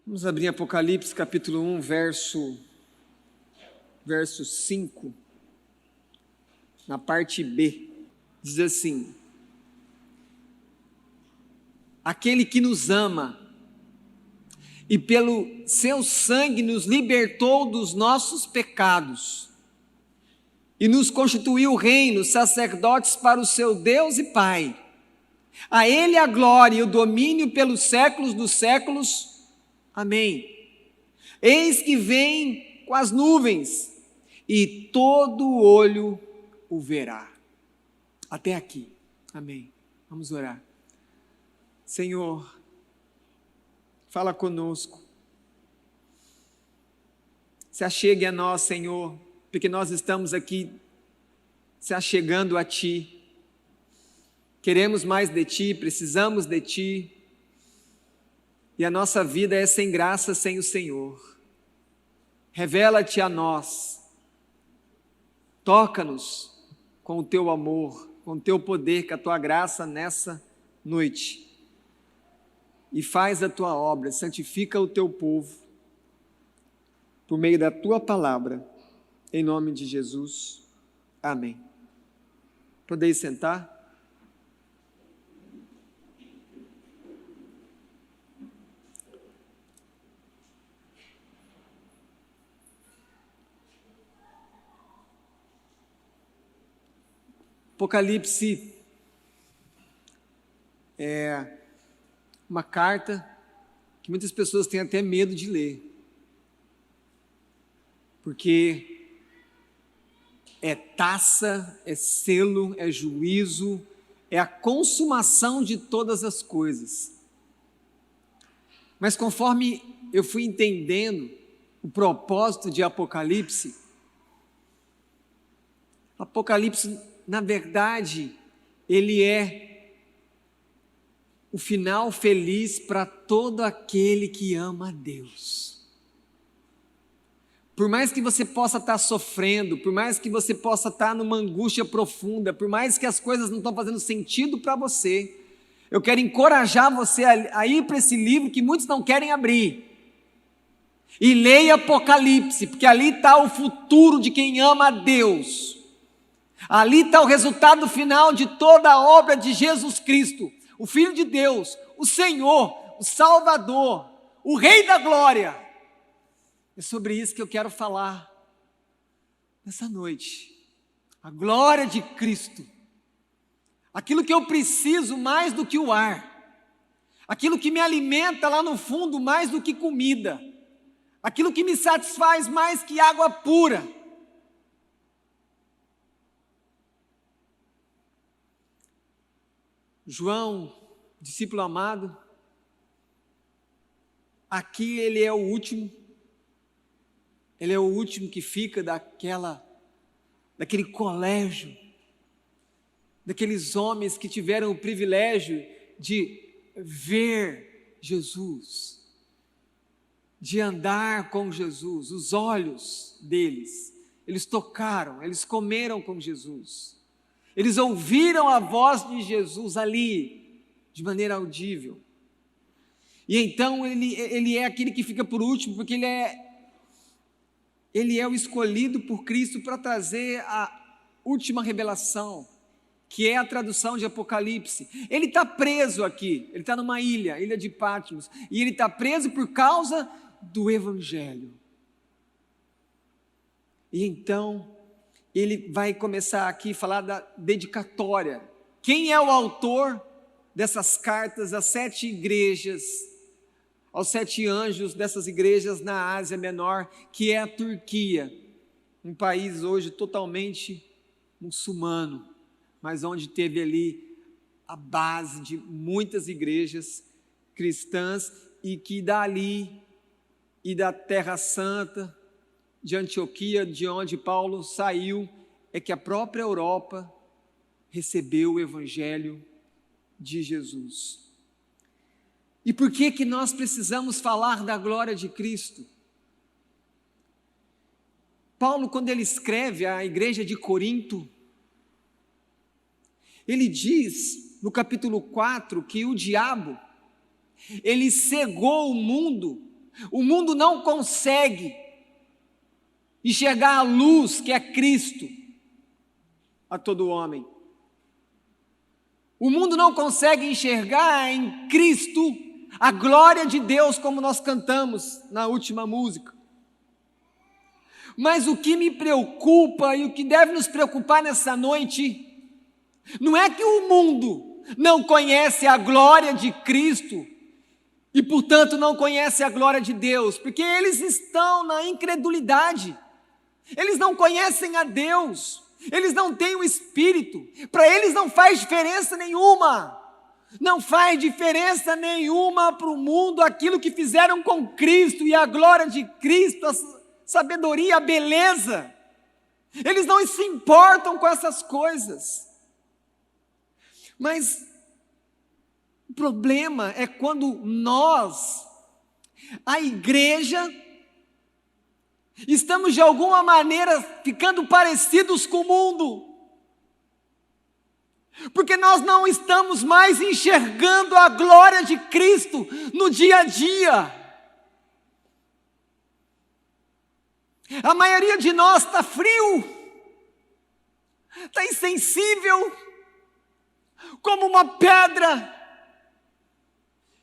Vamos abrir Apocalipse capítulo 1, verso 5, na parte B. Diz assim: aquele que nos ama e pelo seu sangue nos libertou dos nossos pecados e nos constituiu reino, sacerdotes para o seu Deus e Pai. A Ele a glória e o domínio pelos séculos dos séculos. Amém. Eis que vem com as nuvens, e todo olho o verá. Até aqui. Amém. Vamos orar. Senhor, fala conosco. Se achegue a nós, Senhor, porque nós estamos aqui se achegando a Ti. Queremos mais de Ti, precisamos de Ti. E a nossa vida é sem graça sem o Senhor. Revela-te a nós. Toca-nos com o Teu amor, com o Teu poder, com a Tua graça nessa noite. E faz a Tua obra, santifica o Teu povo, por meio da Tua palavra, em nome de Jesus. Amém. Podeis sentar? Apocalipse é uma carta que muitas pessoas têm até medo de ler, porque é taça, é selo, é juízo, é a consumação de todas as coisas. Mas conforme eu fui entendendo o propósito de Apocalipse, na verdade, ele é o final feliz para todo aquele que ama a Deus. Por mais que você possa estar sofrendo, por mais que você possa estar numa angústia profunda, por mais que as coisas não estão fazendo sentido para você, eu quero encorajar você a ir para esse livro que muitos não querem abrir. E leia Apocalipse, porque ali está o futuro de quem ama a Deus. Ali está o resultado final de toda a obra de Jesus Cristo, o Filho de Deus, o Senhor, o Salvador, o Rei da Glória. É sobre isso que eu quero falar nessa noite. A glória de Cristo. Aquilo que eu preciso mais do que o ar. Aquilo que me alimenta lá no fundo mais do que comida. Aquilo que me satisfaz mais que água pura. João, discípulo amado, aqui ele é o último que fica daquele colégio, daqueles homens que tiveram o privilégio de ver Jesus, de andar com Jesus, os olhos deles, eles tocaram, eles comeram com Jesus. Eles ouviram a voz de Jesus ali, de maneira audível. E então ele é aquele que fica por último, porque ele é o escolhido por Cristo para trazer a última revelação, que é a tradução de Apocalipse. Ele está preso aqui, ele está numa ilha de Patmos, e ele está preso por causa do Evangelho. E então ele vai começar aqui a falar da dedicatória. Quem é o autor dessas cartas às 7 igrejas, aos 7 anjos dessas igrejas na Ásia Menor, que é a Turquia, um país hoje totalmente muçulmano, mas onde teve ali a base de muitas igrejas cristãs, e que dali e da Terra Santa, de Antioquia, de onde Paulo saiu, é que a própria Europa recebeu o Evangelho de Jesus. E por que nós precisamos falar da glória de Cristo? Paulo, quando ele escreve à igreja de Corinto, ele diz no capítulo 4 que o diabo, ele cegou o mundo O mundo não consegue enxergar a luz que é Cristo a todo homem. O mundo não consegue enxergar em Cristo a glória de Deus, como nós cantamos na última música. Mas o que me preocupa e o que deve nos preocupar nessa noite, não é que o mundo não conhece a glória de Cristo e, portanto, não conhece a glória de Deus, porque eles estão na incredulidade, eles não conhecem a Deus, eles não têm o Espírito, para eles não faz diferença nenhuma. Não faz diferença nenhuma para o mundo aquilo que fizeram com Cristo e a glória de Cristo, a sabedoria, a beleza. Eles não se importam com essas coisas. Mas o problema é quando nós, a igreja, estamos de alguma maneira ficando parecidos com o mundo. Porque nós não estamos mais enxergando a glória de Cristo no dia a dia. A maioria de nós está frio, está insensível, como uma pedra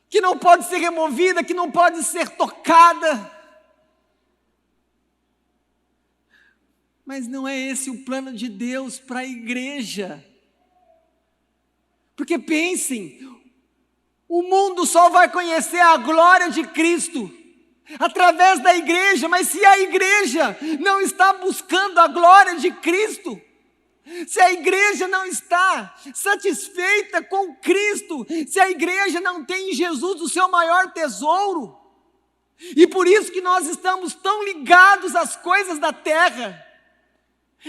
que não pode ser removida, que não pode ser tocada. Mas não é esse o plano de Deus para a igreja. Porque pensem, o mundo só vai conhecer a glória de Cristo através da igreja, mas se a igreja não está buscando a glória de Cristo, se a igreja não está satisfeita com Cristo, se a igreja não tem em Jesus o seu maior tesouro, e por isso que nós estamos tão ligados às coisas da terra,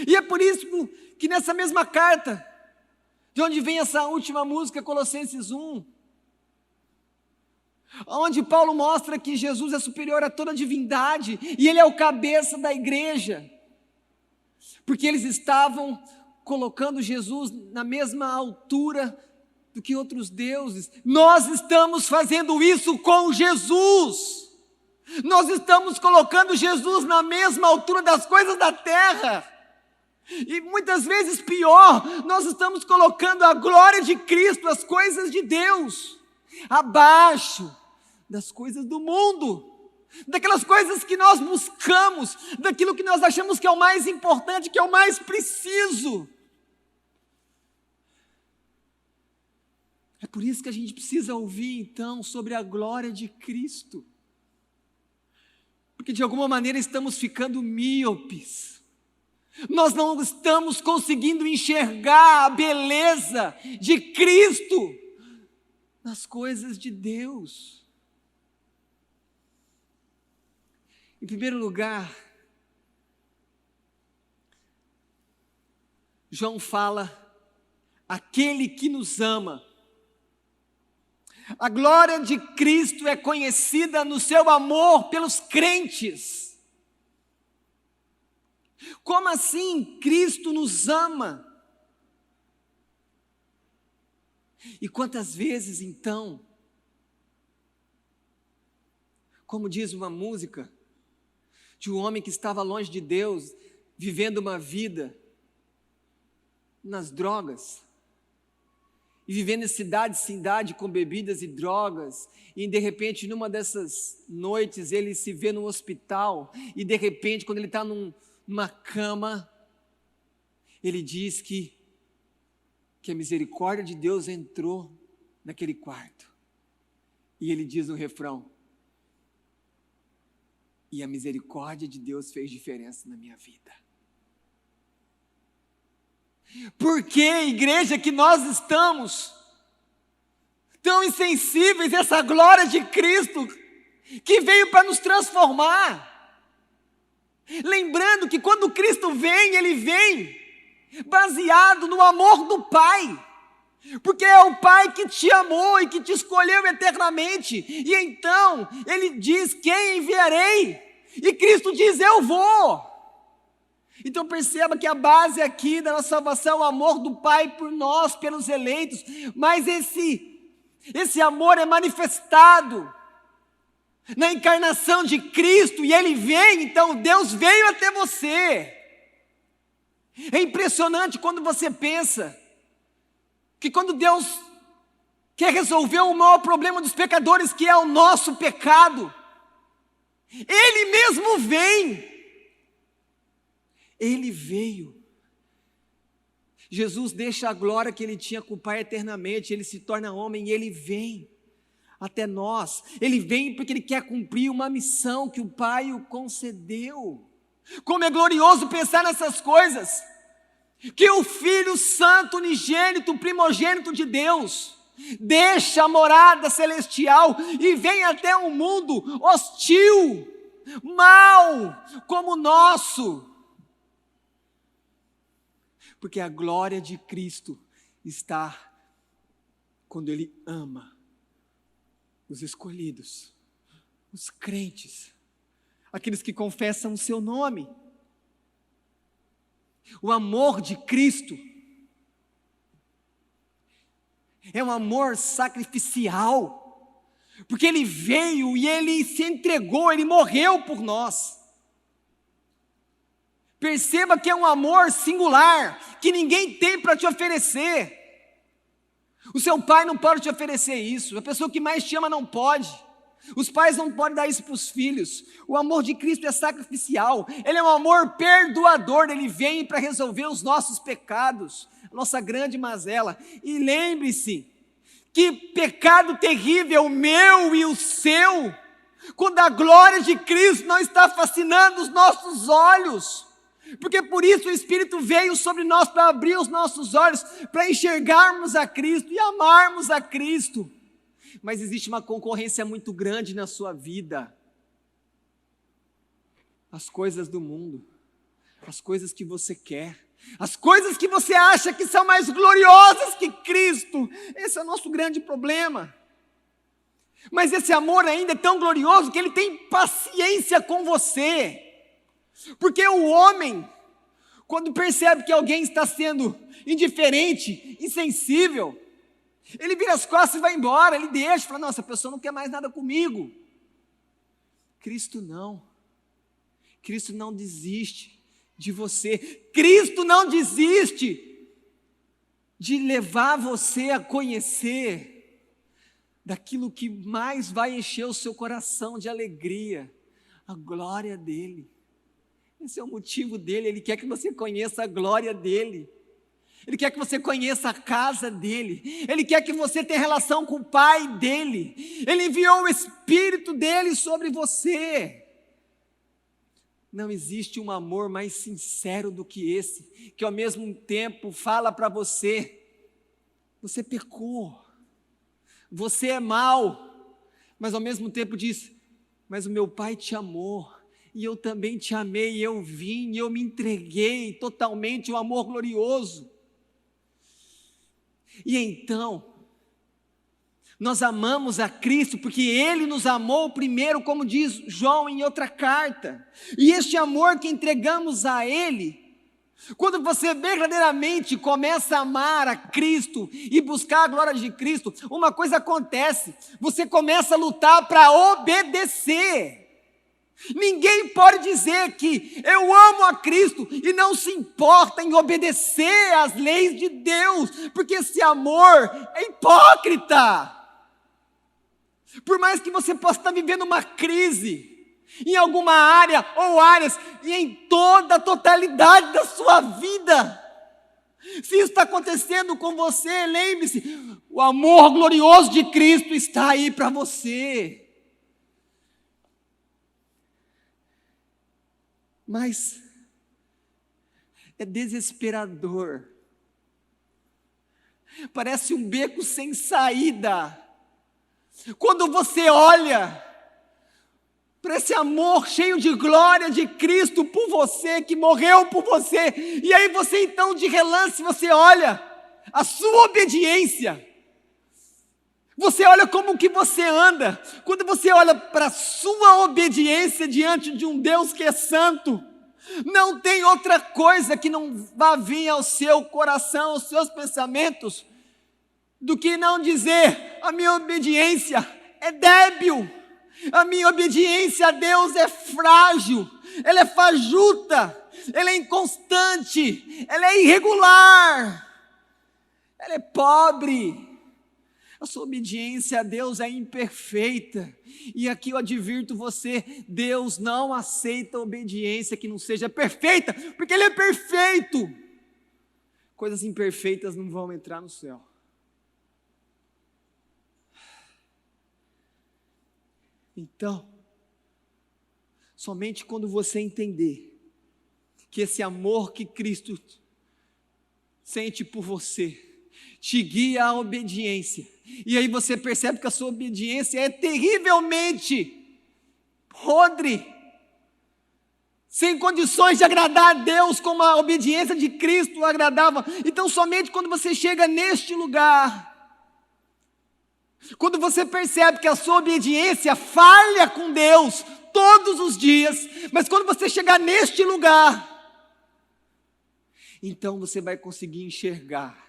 e é por isso que nessa mesma carta, de onde vem essa última música, Colossenses 1, onde Paulo mostra que Jesus é superior a toda divindade, e Ele é o cabeça da igreja, porque eles estavam colocando Jesus na mesma altura do que outros deuses. Nós estamos fazendo isso com Jesus, nós estamos colocando Jesus na mesma altura das coisas da terra, e muitas vezes pior, nós estamos colocando a glória de Cristo, as coisas de Deus, abaixo das coisas do mundo, daquelas coisas que nós buscamos, daquilo que nós achamos que é o mais importante, que é o mais preciso. É por isso que a gente precisa ouvir então sobre a glória de Cristo, porque de alguma maneira estamos ficando míopes. Nós não estamos conseguindo enxergar a beleza de Cristo nas coisas de Deus. Em primeiro lugar, João fala, aquele que nos ama. A glória de Cristo é conhecida no seu amor pelos crentes. Como assim Cristo nos ama? E quantas vezes então, como diz uma música, de um homem que estava longe de Deus, vivendo uma vida nas drogas, e vivendo em cidade em cidade com bebidas e drogas, e de repente numa dessas noites ele se vê no hospital, e de repente quando ele está numa cama, ele diz que a misericórdia de Deus entrou naquele quarto, e ele diz no refrão, e a misericórdia de Deus fez diferença na minha vida. Porque, igreja, que nós estamos tão insensíveis a essa glória de Cristo, que veio para nos transformar. Lembrando que quando Cristo vem, Ele vem baseado no amor do Pai, porque é o Pai que te amou e que te escolheu eternamente, e então Ele diz, quem enviarei? E Cristo diz, eu vou. Então perceba que a base aqui da nossa salvação é o amor do Pai por nós, pelos eleitos, mas esse amor é manifestado na encarnação de Cristo, e Ele vem, então Deus veio até você. É impressionante quando você pensa que quando Deus quer resolver o maior problema dos pecadores, que é o nosso pecado, Ele mesmo vem. Ele veio. Jesus deixa a glória que Ele tinha com o Pai eternamente, Ele se torna homem e Ele vem até nós. Ele vem porque Ele quer cumprir uma missão que o Pai o concedeu. Como é glorioso pensar nessas coisas, que o Filho Santo, unigênito, primogênito de Deus, deixa a morada celestial e vem até um mundo hostil, mau, como o nosso, porque a glória de Cristo está quando Ele ama os escolhidos, os crentes, aqueles que confessam o seu nome. O amor de Cristo é um amor sacrificial, porque Ele veio e Ele se entregou, Ele morreu por nós. Perceba que é um amor singular, que ninguém tem para te oferecer. O seu pai não pode te oferecer isso, a pessoa que mais te ama não pode. Os pais não podem dar isso para os filhos. O amor de Cristo é sacrificial, Ele é um amor perdoador, Ele vem para resolver os nossos pecados, a nossa grande mazela. E lembre-se, que pecado terrível o meu e o seu, quando a glória de Cristo não está fascinando os nossos olhos. Porque por isso o Espírito veio sobre nós para abrir os nossos olhos, para enxergarmos a Cristo e amarmos a Cristo. Mas existe uma concorrência muito grande na sua vida. As coisas do mundo, as coisas que você quer, as coisas que você acha que são mais gloriosas que Cristo. Esse é o nosso grande problema. Mas esse amor ainda é tão glorioso que Ele tem paciência com você. Porque o homem, quando percebe que alguém está sendo indiferente, insensível, ele vira as costas e vai embora, ele deixa, fala, não, essa pessoa não quer mais nada comigo. Cristo não desiste de você, Cristo não desiste de levar você a conhecer daquilo que mais vai encher o seu coração de alegria, a glória dEle. Esse é o motivo dEle, Ele quer que você conheça a glória dEle. Ele quer que você conheça a casa dEle. Ele quer que você tenha relação com o Pai dEle. Ele enviou o Espírito dEle sobre você. Não existe um amor mais sincero do que esse, que ao mesmo tempo fala para você, você pecou, você é mau, mas ao mesmo tempo diz, mas o meu Pai te amou, e eu também te amei, eu vim, eu me entreguei totalmente, um amor glorioso. E então, nós amamos a Cristo porque Ele nos amou primeiro, como diz João em outra carta. E este amor que entregamos a Ele, quando você verdadeiramente começa a amar a Cristo e buscar a glória de Cristo, uma coisa acontece, você começa a lutar para obedecer. Ninguém pode dizer que eu amo a Cristo e não se importa em obedecer às leis de Deus, porque esse amor é hipócrita. Por mais que você possa estar vivendo uma crise em alguma área ou áreas, e em toda a totalidade da sua vida, se isso está acontecendo com você, lembre-se, o amor glorioso de Cristo está aí para você. Mas é desesperador, parece um beco sem saída, quando você olha para esse amor cheio de glória de Cristo por você, que morreu por você, e aí você então de relance, você olha a sua obediência, você olha como que você anda, quando você olha para a sua obediência diante de um Deus que é santo, não tem outra coisa que não vá vir ao seu coração, aos seus pensamentos, do que não dizer, a minha obediência é débil, A minha obediência a Deus é frágil, ela é fajuta, ela é inconstante, ela é irregular, ela é pobre. A sua obediência a Deus é imperfeita. E aqui eu advirto você, Deus não aceita obediência que não seja perfeita, porque Ele é perfeito. Coisas imperfeitas não vão entrar no céu. Então, somente quando você entender que esse amor que Cristo sente por você te guia à obediência, e aí você percebe que a sua obediência é terrivelmente podre, sem condições de agradar a Deus como a obediência de Cristo o agradava. Então somente quando você chega neste lugar, quando você percebe que a sua obediência falha com Deus todos os dias, mas quando você chegar neste lugar, então você vai conseguir enxergar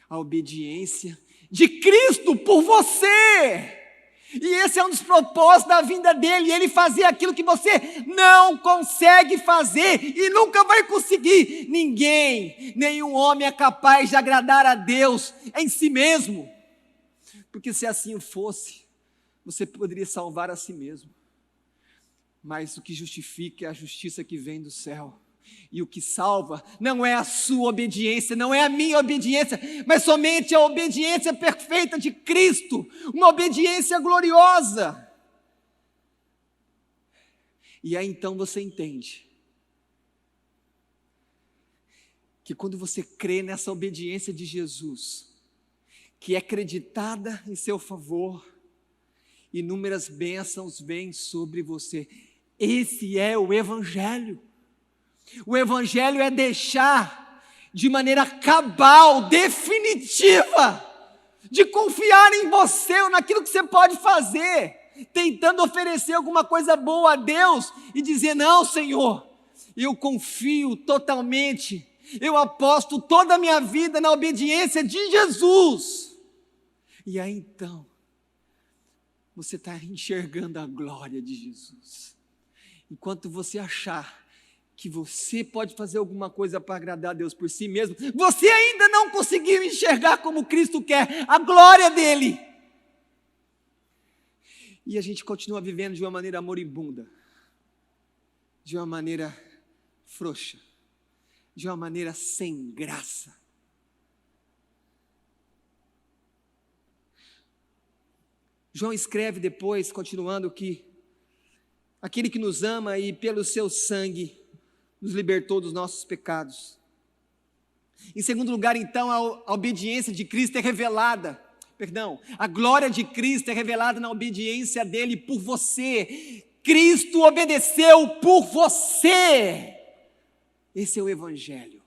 a obediência de Cristo por você. E esse é um dos propósitos da vinda dele, ele fazia aquilo que você não consegue fazer e nunca vai conseguir. Ninguém, nenhum homem é capaz de agradar a Deus em si mesmo, porque se assim fosse, você poderia salvar a si mesmo. Mas o que justifica é a justiça que vem do céu. E o que salva não é a sua obediência, não é a minha obediência, mas somente a obediência perfeita de Cristo, uma obediência gloriosa. E aí então você entende que quando você crê nessa obediência de Jesus, que é acreditada em seu favor, inúmeras bênçãos vêm sobre você. Esse é o Evangelho. O Evangelho é deixar de maneira cabal, definitiva, de confiar em você ou naquilo que você pode fazer, tentando oferecer alguma coisa boa a Deus e dizer: não, Senhor, eu confio totalmente, eu aposto toda a minha vida na obediência de Jesus. E aí então, você está enxergando a glória de Jesus. Enquanto você achar que você pode fazer alguma coisa para agradar a Deus por si mesmo, você ainda não conseguiu enxergar como Cristo quer, a glória dele. E a gente continua vivendo de uma maneira moribunda, de uma maneira frouxa, de uma maneira sem graça. João escreve depois, continuando, que aquele que nos ama e pelo seu sangue nos libertou dos nossos pecados. Em segundo lugar, então, a obediência de Cristo é revelada, a glória de Cristo é revelada na obediência dele por você. Cristo obedeceu por você. Esse é o Evangelho.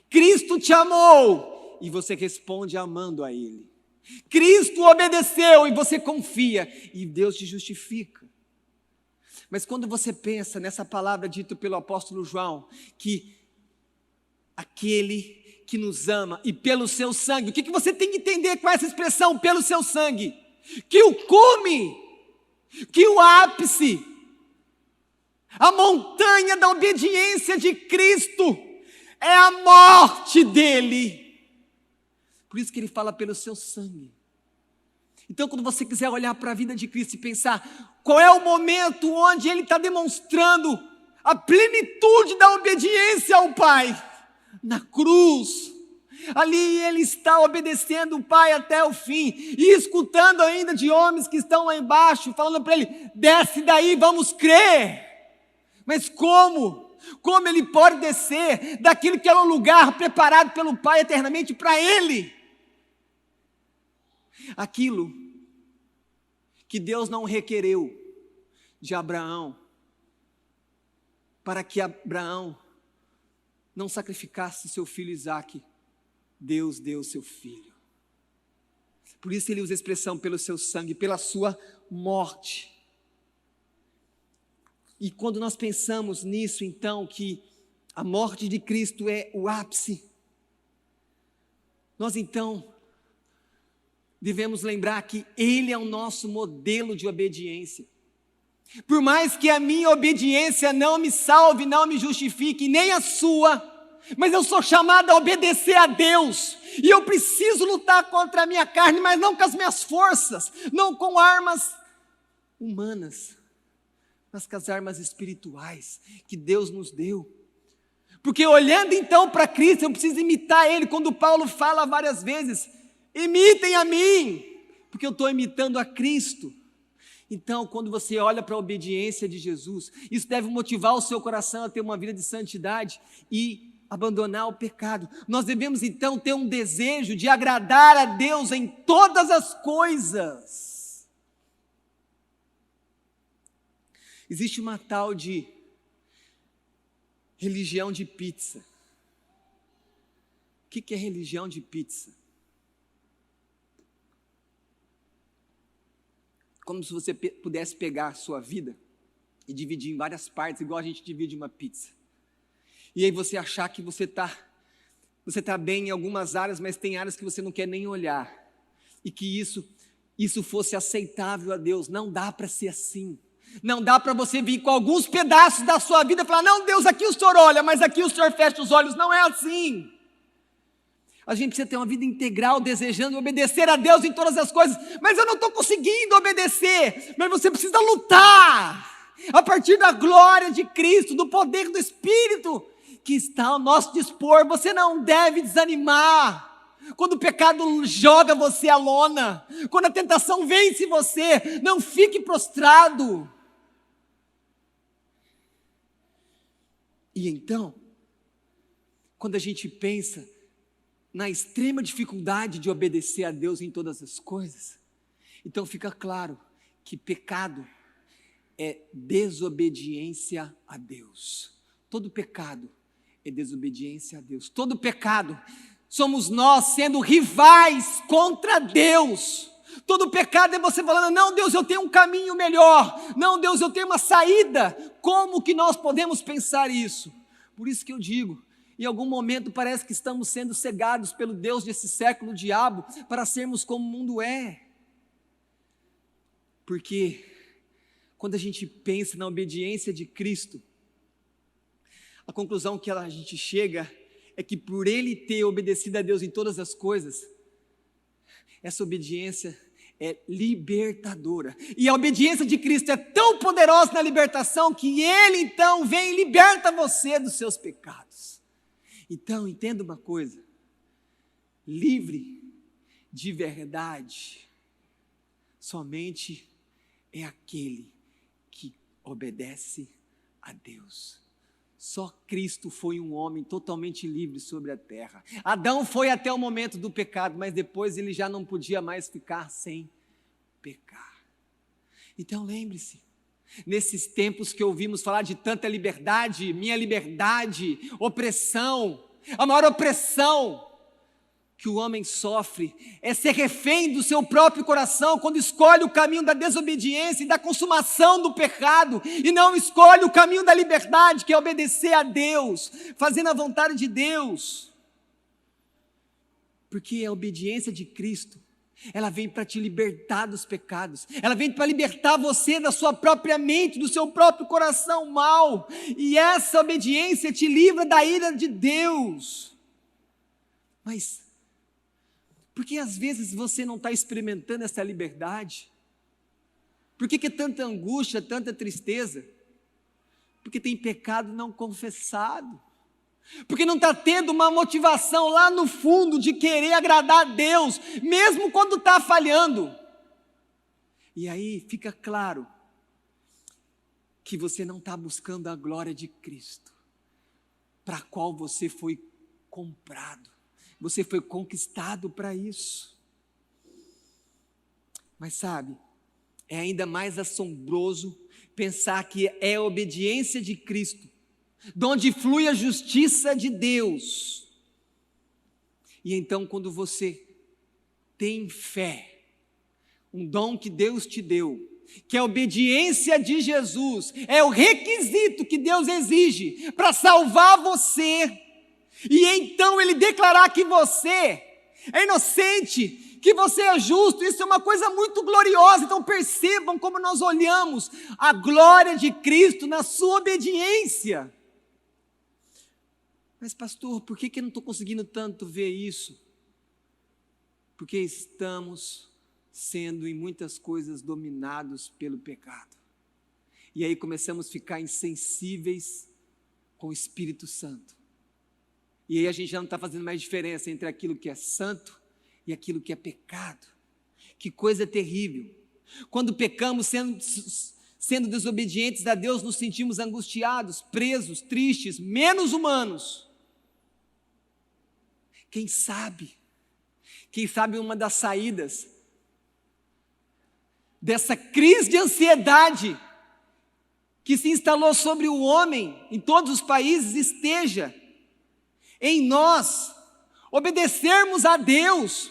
Cristo te amou e você responde amando a Ele. Cristo obedeceu e você confia e Deus te justifica. Mas quando você pensa nessa palavra dita pelo apóstolo João, que aquele que nos ama e pelo seu sangue, o que você tem que entender com essa expressão, pelo seu sangue? Que o cume, que o ápice, a montanha da obediência de Cristo é a morte dele. Por isso que ele fala pelo seu sangue. Então, quando você quiser olhar para a vida de Cristo e pensar qual é o momento onde Ele está demonstrando a plenitude da obediência ao Pai, na cruz, ali Ele está obedecendo o Pai até o fim, e escutando ainda de homens que estão lá embaixo, falando para Ele: desce daí, vamos crer. Mas como? Como Ele pode descer daquilo que era um lugar preparado pelo Pai eternamente para Ele? Aquilo que Deus não requereu de Abraão, para que Abraão não sacrificasse seu filho Isaque, Deus deu seu filho. Por isso ele usa a expressão pelo seu sangue, pela sua morte. E quando nós pensamos nisso, então, que a morte de Cristo é o ápice, nós então devemos lembrar que Ele é o nosso modelo de obediência. Por mais que a minha obediência não me salve, não me justifique, nem a sua, mas eu sou chamado a obedecer a Deus, e eu preciso lutar contra a minha carne, mas não com as minhas forças, não com armas humanas, mas com as armas espirituais que Deus nos deu. Porque olhando então para Cristo, eu preciso imitar Ele, quando Paulo fala várias vezes, imitem a mim, porque eu estou imitando a Cristo. Então, quando você olha para a obediência de Jesus, isso deve motivar o seu coração a ter uma vida de santidade e abandonar o pecado. Nós devemos então ter um desejo de agradar a Deus em todas as coisas. Existe uma tal de religião de pizza. O que é religião de pizza? Como se você pudesse pegar a sua vida e dividir em várias partes, igual a gente divide uma pizza. E aí você achar que você tá bem em algumas áreas, mas tem áreas que você não quer nem olhar. E que isso fosse aceitável a Deus. Não dá para ser assim. Não dá para você vir com alguns pedaços da sua vida e falar, não, Deus, aqui o Senhor olha, mas aqui o Senhor fecha os olhos. Não é assim. A gente precisa ter uma vida integral, desejando obedecer a Deus em todas as coisas, mas eu não estou conseguindo obedecer, mas você precisa lutar, a partir da glória de Cristo, do poder do Espírito, que está ao nosso dispor. Você não deve desanimar, quando o pecado joga você à lona, quando a tentação vence você, não fique prostrado. E então, quando a gente pensa na extrema dificuldade de obedecer a Deus em todas as coisas, então fica claro que pecado é desobediência a Deus. Todo pecado é desobediência a Deus. Todo pecado somos nós sendo rivais contra Deus. Todo pecado é você falando, não, Deus, eu tenho um caminho melhor. Não, Deus, eu tenho uma saída. Como que nós podemos pensar isso? Por isso que eu digo, em algum momento parece que estamos sendo cegados pelo Deus desse século, o diabo, para sermos como o mundo é. Porque quando a gente pensa na obediência de Cristo, a conclusão que a gente chega é que por Ele ter obedecido a Deus em todas as coisas, essa obediência é libertadora. E a obediência de Cristo é tão poderosa na libertação que Ele então vem e liberta você dos seus pecados. Então, entenda uma coisa, livre de verdade somente é aquele que obedece a Deus. Só Cristo foi um homem totalmente livre sobre a terra. Adão foi até o momento do pecado, mas depois ele já não podia mais ficar sem pecar. Então lembre-se, nesses tempos que ouvimos falar de tanta liberdade, minha liberdade, opressão, a maior opressão que o homem sofre é ser refém do seu próprio coração quando escolhe o caminho da desobediência e da consumação do pecado e não escolhe o caminho da liberdade, que é obedecer a Deus, fazendo a vontade de Deus. Porque a obediência de Cristo, ela vem para te libertar dos pecados, ela vem para libertar você da sua própria mente, do seu próprio coração mau, e essa obediência te livra da ira de Deus. Mas por que às vezes você não está experimentando essa liberdade? Por que é tanta angústia, tanta tristeza? Porque tem pecado não confessado. Porque não está tendo uma motivação lá no fundo de querer agradar a Deus, mesmo quando está falhando. E aí fica claro que você não está buscando a glória de Cristo, para a qual você foi comprado. Você foi conquistado para isso. Mas sabe, é ainda mais assombroso pensar que é a obediência de Cristo, de onde flui a justiça de Deus. E então, quando você tem fé, um dom que Deus te deu, que é a obediência de Jesus, é o requisito que Deus exige para salvar você, e então Ele declarar que você é inocente, que você é justo, isso é uma coisa muito gloriosa. Então percebam como nós olhamos a glória de Cristo na sua obediência. Mas pastor, por que eu não estou conseguindo tanto ver isso? Porque estamos sendo em muitas coisas dominados pelo pecado. E aí começamos a ficar insensíveis com o Espírito Santo. E aí a gente já não está fazendo mais diferença entre aquilo que é santo e aquilo que é pecado. Que coisa terrível. Quando pecamos sendo desobedientes a Deus, nos sentimos angustiados, presos, tristes, menos humanos. Quem sabe uma das saídas dessa crise de ansiedade que se instalou sobre o homem em todos os países esteja em nós obedecermos a Deus,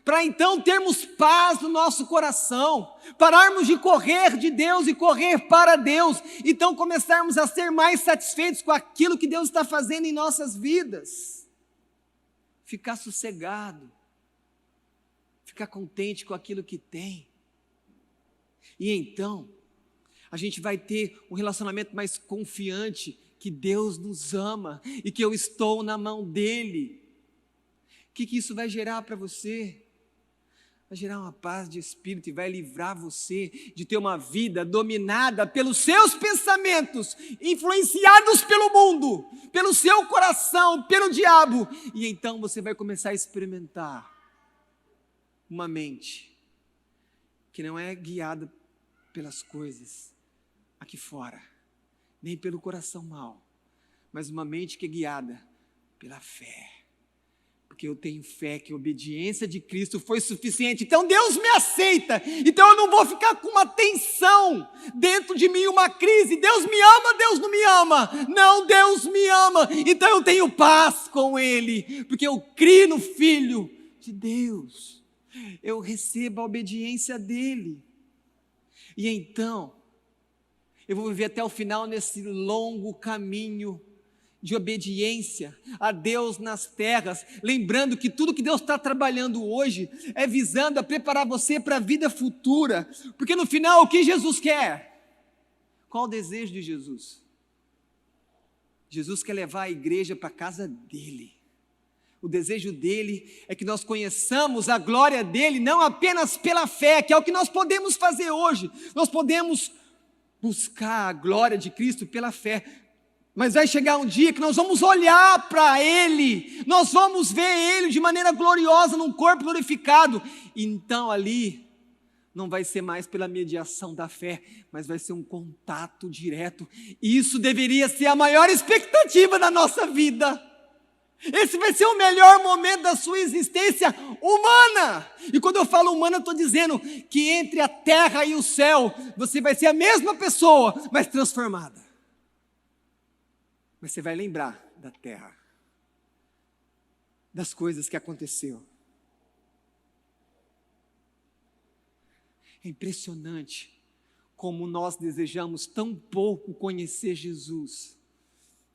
para então termos paz no nosso coração, pararmos de correr de Deus e correr para Deus, então começarmos a ser mais satisfeitos com aquilo que Deus está fazendo em nossas vidas, ficar sossegado, ficar contente com aquilo que tem, e então a gente vai ter um relacionamento mais confiante, que Deus nos ama e que eu estou na mão dEle. O que isso vai gerar para você? Vai gerar uma paz de espírito e vai livrar você de ter uma vida dominada pelos seus pensamentos, influenciados pelo mundo, pelo seu coração, pelo diabo. E então você vai começar a experimentar uma mente que não é guiada pelas coisas aqui fora, nem pelo coração mau, mas uma mente que é guiada pela fé, porque eu tenho fé que a obediência de Cristo foi suficiente, então Deus me aceita, então eu não vou ficar com uma tensão dentro de mim, uma crise, Deus me ama, Deus não me ama, não, Deus me ama, então eu tenho paz com Ele, porque eu crio no Filho de Deus, eu recebo a obediência dEle, e então eu vou viver até o final nesse longo caminho de obediência a Deus nas terras, lembrando que tudo que Deus está trabalhando hoje é visando a preparar você para a vida futura, porque no final o que Jesus quer? Qual o desejo de Jesus? Jesus quer levar a igreja para a casa dele. O desejo dele é que nós conheçamos a glória dele, não apenas pela fé, que é o que nós podemos fazer hoje, nós podemos buscar a glória de Cristo pela fé, mas vai chegar um dia que nós vamos olhar para Ele, nós vamos ver Ele de maneira gloriosa, num corpo glorificado, então ali não vai ser mais pela mediação da fé, mas vai ser um contato direto, e isso deveria ser a maior expectativa da nossa vida. Esse vai ser o melhor momento da sua existência humana. E quando eu falo humana, eu estou dizendo que entre a terra e o céu, você vai ser a mesma pessoa, mas transformada. Mas você vai lembrar da terra, das coisas que aconteceu. É impressionante como nós desejamos tão pouco conhecer Jesus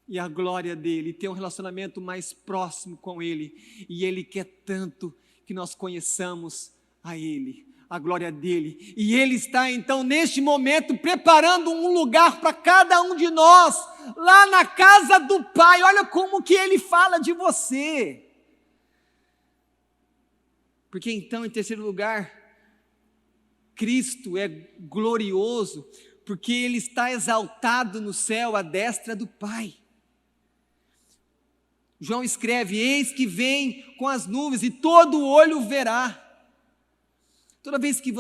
e a glória dele, ter um relacionamento mais próximo com ele, e ele quer tanto que nós conheçamos a ele, a glória dele, e ele está então neste momento preparando um lugar para cada um de nós, lá na casa do Pai. Olha como que ele fala de você, porque então, em terceiro lugar, Cristo é glorioso, porque ele está exaltado no céu à destra do Pai. João escreve: eis que vem com as nuvens e todo olho verá. Toda vez que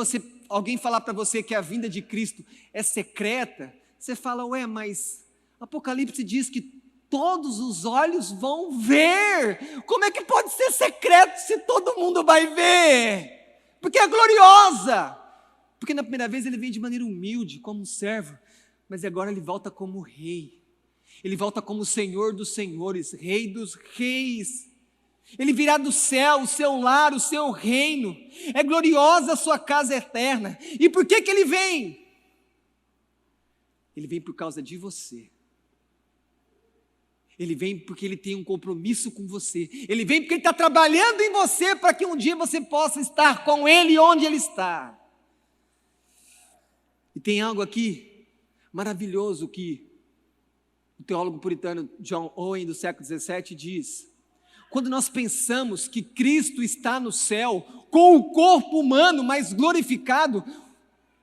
alguém falar para você que a vinda de Cristo é secreta, você fala: ué, mas Apocalipse diz que todos os olhos vão ver. Como é que pode ser secreto se todo mundo vai ver? Porque é gloriosa. Porque na primeira vez ele vem de maneira humilde, como um servo, mas agora ele volta como rei. Ele volta como Senhor dos senhores, Rei dos reis. Ele virá do céu, o seu lar, o seu reino. É gloriosa a sua casa eterna. E por que ele vem? Ele vem por causa de você. Ele vem porque Ele tem um compromisso com você. Ele vem porque Ele está trabalhando em você para que um dia você possa estar com Ele onde Ele está. E tem algo aqui maravilhoso que o teólogo puritano John Owen, do século XVII, diz: quando nós pensamos que Cristo está no céu, com o corpo humano mais glorificado,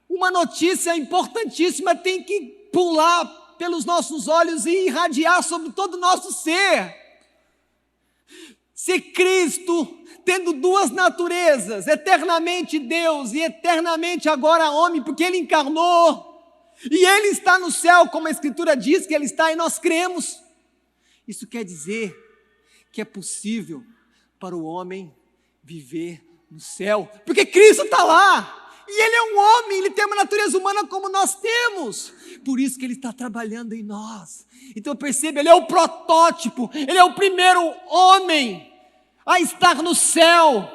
uma notícia importantíssima tem que pular pelos nossos olhos e irradiar sobre todo o nosso ser. Se Cristo, tendo duas naturezas, eternamente Deus e eternamente agora homem, porque Ele encarnou, e Ele está no céu, como a Escritura diz que Ele está, e nós cremos, isso quer dizer que é possível para o homem viver no céu, porque Cristo está lá. E Ele é um homem, Ele tem uma natureza humana como nós temos. Por isso que Ele está trabalhando em nós. Então perceba, Ele é o protótipo, Ele é o primeiro homem a estar no céu.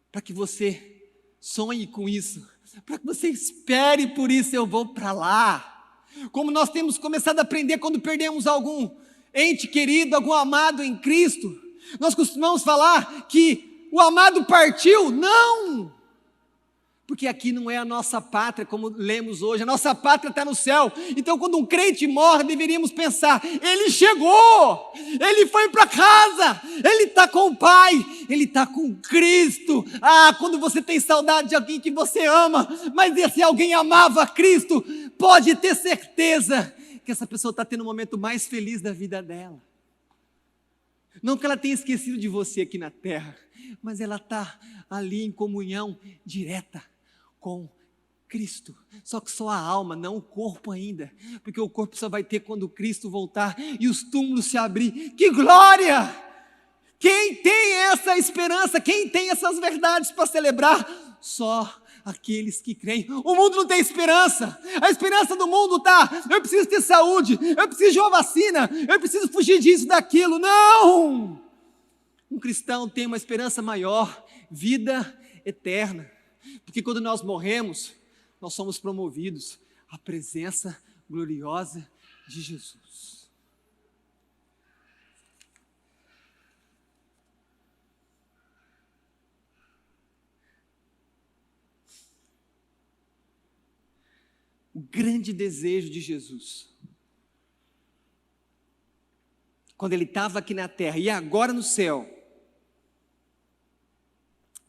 Para que você sonhe com isso, para que você espere por isso, eu vou para lá. Como nós temos começado a aprender quando perdemos algum ente querido, algum amado em Cristo. Nós costumamos falar que o amado partiu. Não! Porque aqui não é a nossa pátria, como lemos hoje, a nossa pátria está no céu. Então quando um crente morre, deveríamos pensar, ele chegou, ele foi para casa, ele está com o Pai, ele está com Cristo. Quando você tem saudade de alguém que você ama, mas se alguém amava a Cristo, pode ter certeza que essa pessoa está tendo o momento mais feliz da vida dela. Não que ela tenha esquecido de você aqui na terra, mas ela está ali em comunhão direta com Cristo. Só que só a alma, não o corpo ainda, porque o corpo só vai ter quando Cristo voltar e os túmulos se abrir. Que glória! Quem tem essa esperança, quem tem essas verdades para celebrar? Só aqueles que creem. O mundo não tem esperança. A esperança do mundo está: eu preciso ter saúde, eu preciso de uma vacina, eu preciso fugir disso, daquilo. Não! Um cristão tem uma esperança maior, vida eterna. Porque quando nós morremos, nós somos promovidos à presença gloriosa de Jesus. O grande desejo de Jesus, quando Ele estava aqui na terra e agora no céu,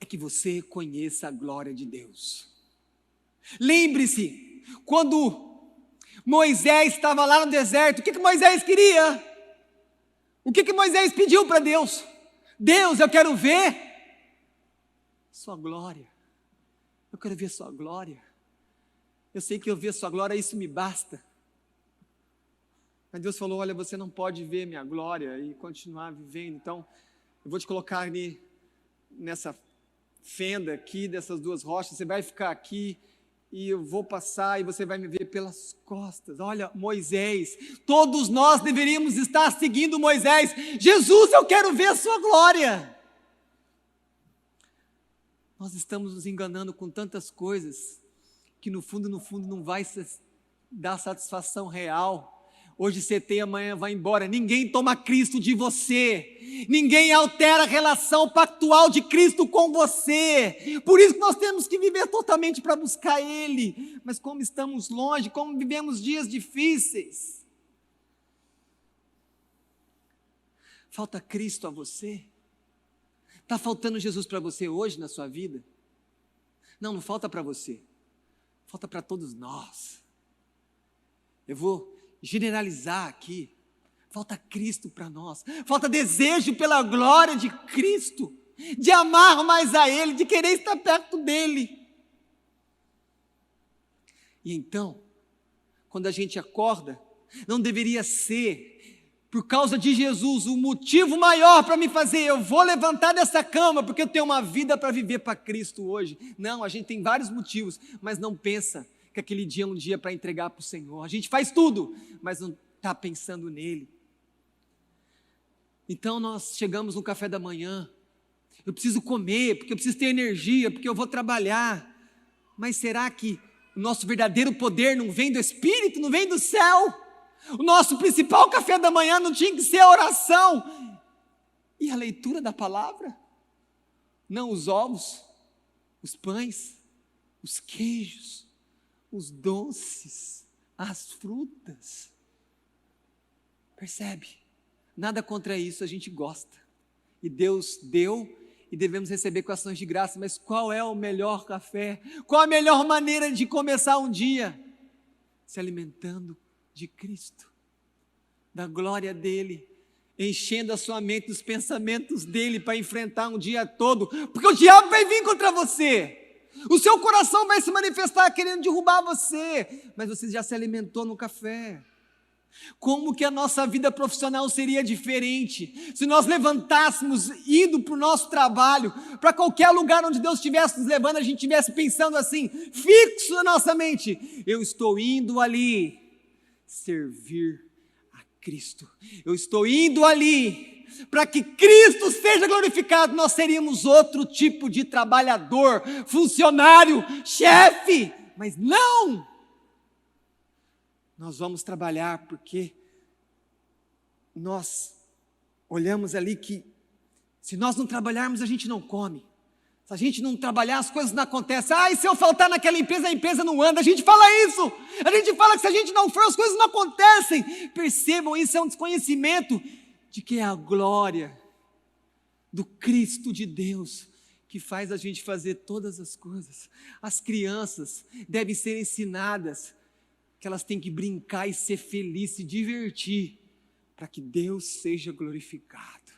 é que você conheça a glória de Deus. Lembre-se, quando Moisés estava lá no deserto, o que Moisés queria? O que Moisés pediu para Deus? Deus, eu quero ver sua glória. Eu quero ver sua glória. Eu sei que eu ver sua glória, isso me basta. Mas Deus falou: olha, você não pode ver minha glória e continuar vivendo. Então, eu vou te colocar ali nessa fenda aqui dessas duas rochas, você vai ficar aqui e eu vou passar e você vai me ver pelas costas. Olha, Moisés, todos nós deveríamos estar seguindo Moisés. Jesus, eu quero ver a sua glória. Nós estamos nos enganando com tantas coisas que no fundo não vai dar satisfação real. Hoje você tem, amanhã vai embora. Ninguém toma Cristo de você. Ninguém altera a relação pactual de Cristo com você. Por isso que nós temos que viver totalmente para buscar Ele. Mas como estamos longe, como vivemos dias difíceis. Falta Cristo a você? Está faltando Jesus para você hoje na sua vida? Não falta para você. Falta para todos nós. Eu vou generalizar aqui, falta Cristo para nós, falta desejo pela glória de Cristo, de amar mais a Ele, de querer estar perto dEle. E então, quando a gente acorda, não deveria ser por causa de Jesus o motivo maior para me fazer, eu vou levantar dessa cama porque eu tenho uma vida para viver para Cristo hoje. Não, a gente tem vários motivos, mas não pensa que aquele dia é um dia para entregar para o Senhor. A gente faz tudo, mas não está pensando nele. Então nós chegamos no café da manhã, eu preciso comer, porque eu preciso ter energia, porque eu vou trabalhar. Mas será que o nosso verdadeiro poder não vem do Espírito, não vem do céu? O nosso principal café da manhã não tinha que ser a oração e a leitura da palavra? Não os ovos, os pães, os queijos, os doces, as frutas. Percebe? Nada contra isso, a gente gosta. E Deus deu e devemos receber com ações de graça. Mas qual é o melhor café? Qual a melhor maneira de começar um dia? Se alimentando de Cristo, da glória dEle, enchendo a sua mente dos pensamentos dEle para enfrentar um dia todo, porque o diabo vai vir contra você, o seu coração vai se manifestar querendo derrubar você, mas você já se alimentou no café. Como que a nossa vida profissional seria diferente se nós levantássemos, indo para o nosso trabalho, para qualquer lugar onde Deus estivesse nos levando, a gente estivesse pensando assim, fixo na nossa mente, eu estou indo ali servir a Cristo, eu estou indo ali para que Cristo seja glorificado. Nós seríamos outro tipo de trabalhador, funcionário, chefe, mas não! Nós vamos trabalhar porque nós olhamos ali que se nós não trabalharmos, a gente não come. Se a gente não trabalhar, as coisas não acontecem. E se eu faltar naquela empresa, a empresa não anda. A gente fala isso. A gente fala que se a gente não for, as coisas não acontecem. Percebam, isso é um desconhecimento de que é a glória do Cristo de Deus que faz a gente fazer todas as coisas. As crianças devem ser ensinadas que elas têm que brincar e ser felizes, se divertir, para que Deus seja glorificado,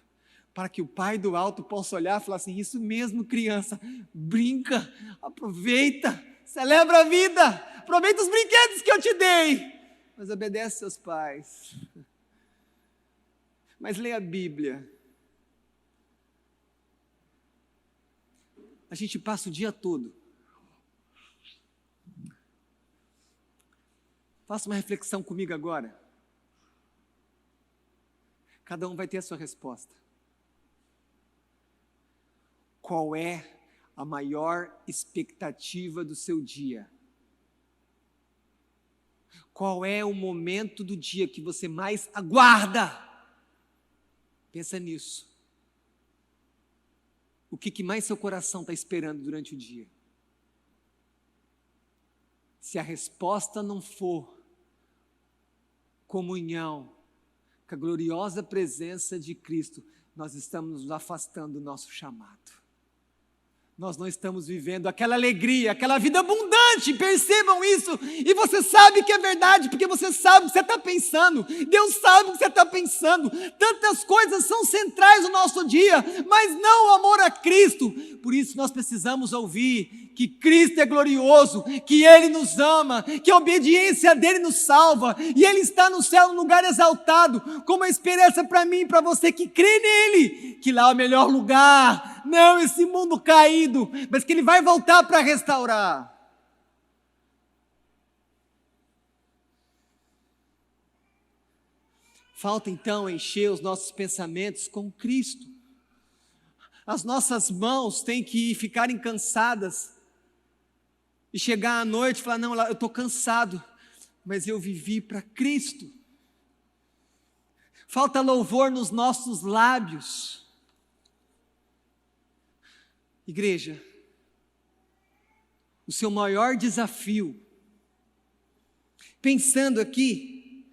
para que o Pai do alto possa olhar e falar assim, isso mesmo, criança, brinca, aproveita, celebra a vida, aproveita os brinquedos que eu te dei, mas obedece seus pais. Mas leia a Bíblia. A gente passa o dia todo. Faça uma reflexão comigo agora. Cada um vai ter a sua resposta. Qual é a maior expectativa do seu dia? Qual é o momento do dia que você mais aguarda? Pensa nisso. O que mais seu coração está esperando durante o dia? Se a resposta não for comunhão com a gloriosa presença de Cristo, nós estamos nos afastando do nosso chamado. Nós não estamos vivendo aquela alegria, aquela vida abundante, percebam isso, e você sabe que é verdade, porque você sabe o que você está pensando, Deus sabe o que você está pensando, tantas coisas são centrais no nosso dia, mas não o amor a Cristo. Por isso nós precisamos ouvir que Cristo é glorioso, que Ele nos ama, que a obediência dEle nos salva, e Ele está no céu, num lugar exaltado, com uma esperança para mim e para você que crê nele, que lá é o melhor lugar, não esse mundo caído, mas que Ele vai voltar para restaurar. Falta então encher os nossos pensamentos com Cristo. As nossas mãos têm que ficarem cansadas e chegar à noite e falar, não, eu estou cansado, mas eu vivi para Cristo. Falta louvor nos nossos lábios. Igreja, o seu maior desafio, pensando aqui,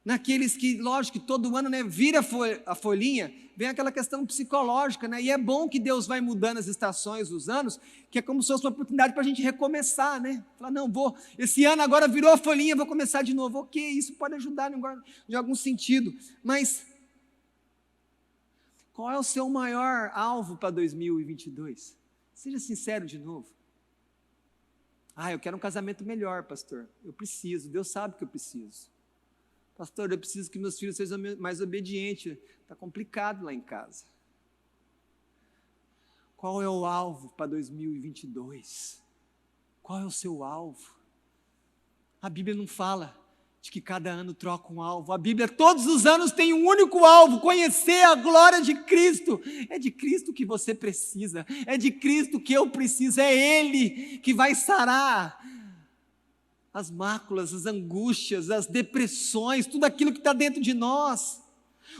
naqueles que, lógico que todo ano, né, vira a folhinha, vem aquela questão psicológica, né, e é bom que Deus vai mudando as estações, os anos, que é como se fosse uma oportunidade para a gente recomeçar, né, falar, não, esse ano agora virou a folhinha, vou começar de novo, ok, isso pode ajudar em algum sentido, mas qual é o seu maior alvo para 2022? Seja sincero de novo. Eu quero um casamento melhor, pastor, eu preciso, Deus sabe que eu preciso. Pastor, eu preciso que meus filhos sejam mais obedientes. Está complicado lá em casa. Qual é o alvo para 2022? Qual é o seu alvo? A Bíblia não fala de que cada ano troca um alvo. A Bíblia todos os anos tem um único alvo, conhecer a glória de Cristo. É de Cristo que você precisa, é de Cristo que eu preciso, é Ele que vai sarar as máculas, as angústias, as depressões, tudo aquilo que está dentro de nós.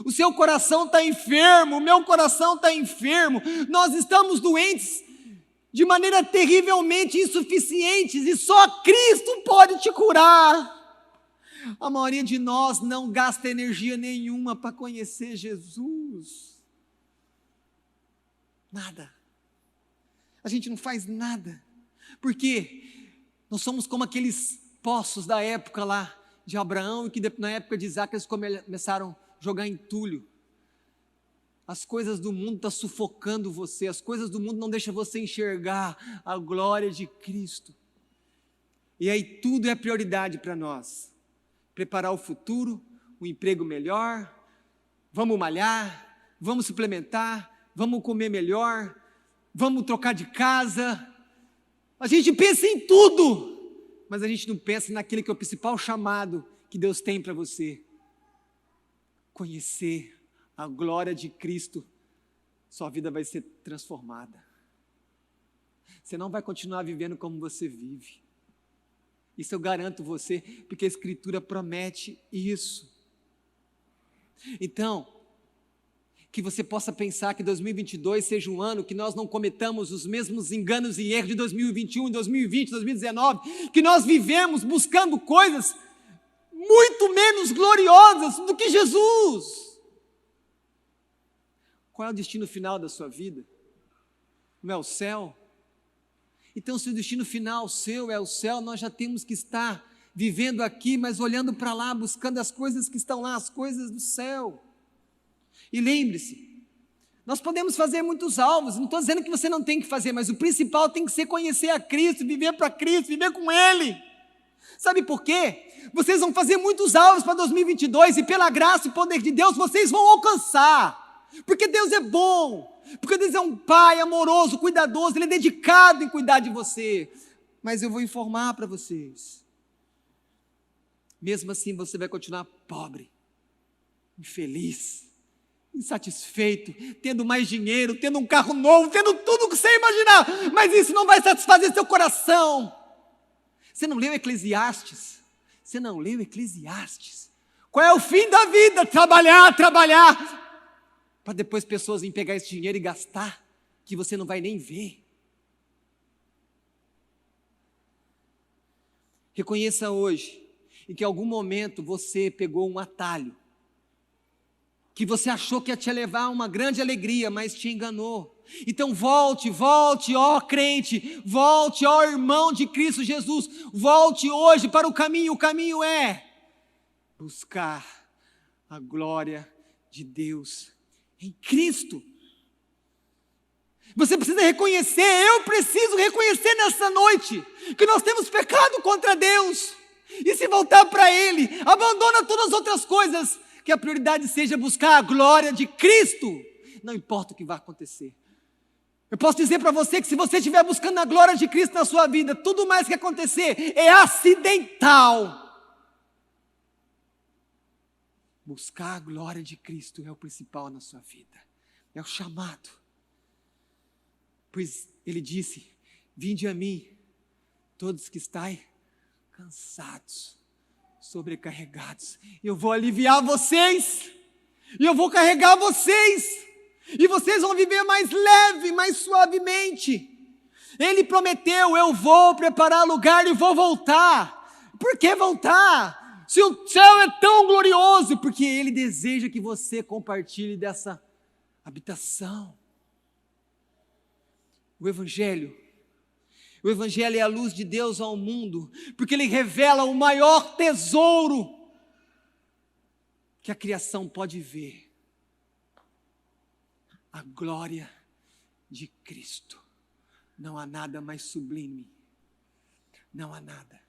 O seu coração está enfermo, o meu coração está enfermo, nós estamos doentes de maneira terrivelmente insuficientes e só Cristo pode te curar. A maioria de nós não gasta energia nenhuma para conhecer Jesus. Nada. A gente não faz nada. Porque nós somos como aqueles poços da época lá de Abraão e que na época de Isaac eles começaram a jogar entulho. As coisas do mundo estão sufocando você, as coisas do mundo não deixam você enxergar a glória de Cristo. E aí tudo é prioridade para nós. Preparar o futuro, um emprego melhor, vamos malhar, vamos suplementar, vamos comer melhor, vamos trocar de casa. A gente pensa em tudo, mas a gente não pensa naquele que é o principal chamado que Deus tem para você. Conhecer a glória de Cristo, sua vida vai ser transformada. Você não vai continuar vivendo como você vive. Isso eu garanto você, porque a Escritura promete isso. Então, que você possa pensar que 2022 seja um ano que nós não cometamos os mesmos enganos e erros de 2021, 2020, 2019, que nós vivemos buscando coisas muito menos gloriosas do que Jesus. Qual é o destino final da sua vida? Não é o céu? Então, se o destino final seu é o céu, nós já temos que estar vivendo aqui, mas olhando para lá, buscando as coisas que estão lá, as coisas do céu. E lembre-se, nós podemos fazer muitos alvos, não estou dizendo que você não tem que fazer, mas o principal tem que ser conhecer a Cristo, viver para Cristo, viver com Ele. Sabe por quê? Vocês vão fazer muitos alvos para 2022 e pela graça e poder de Deus vocês vão alcançar, porque Deus é bom. Porque Deus é um pai amoroso, cuidadoso, Ele é dedicado em cuidar de você. Mas eu vou informar para vocês. Mesmo assim você vai continuar pobre, infeliz, insatisfeito, tendo mais dinheiro, tendo um carro novo, tendo tudo o que você imaginar. Mas isso não vai satisfazer seu coração. Você não leu Eclesiastes? Você não leu Eclesiastes? Qual é o fim da vida? Trabalhar, trabalhar. Para depois pessoas virem pegar esse dinheiro e gastar, que você não vai nem ver. Reconheça hoje, em que em algum momento você pegou um atalho, que você achou que ia te levar a uma grande alegria, mas te enganou. Então volte, ó crente, volte, ó irmão de Cristo Jesus, volte hoje para o caminho é buscar a glória de Deus em Cristo. Você precisa reconhecer, eu preciso reconhecer nessa noite, que nós temos pecado contra Deus, e se voltar para Ele, abandona todas as outras coisas, que a prioridade seja buscar a glória de Cristo, não importa o que vai acontecer. Eu posso dizer para você que se você estiver buscando a glória de Cristo na sua vida, tudo mais que acontecer é acidental. Buscar a glória de Cristo é o principal na sua vida, é o chamado. Pois Ele disse, vinde a mim, todos que estáis cansados, sobrecarregados, eu vou aliviar vocês, e eu vou carregar vocês, e vocês vão viver mais leve, mais suavemente. Ele prometeu, eu vou preparar lugar e vou voltar. Por que voltar? Se o céu é tão glorioso, porque Ele deseja que você compartilhe dessa habitação. O Evangelho é a luz de Deus ao mundo, porque Ele revela o maior tesouro que a criação pode ver. A glória de Cristo. Não há nada mais sublime. Não há nada.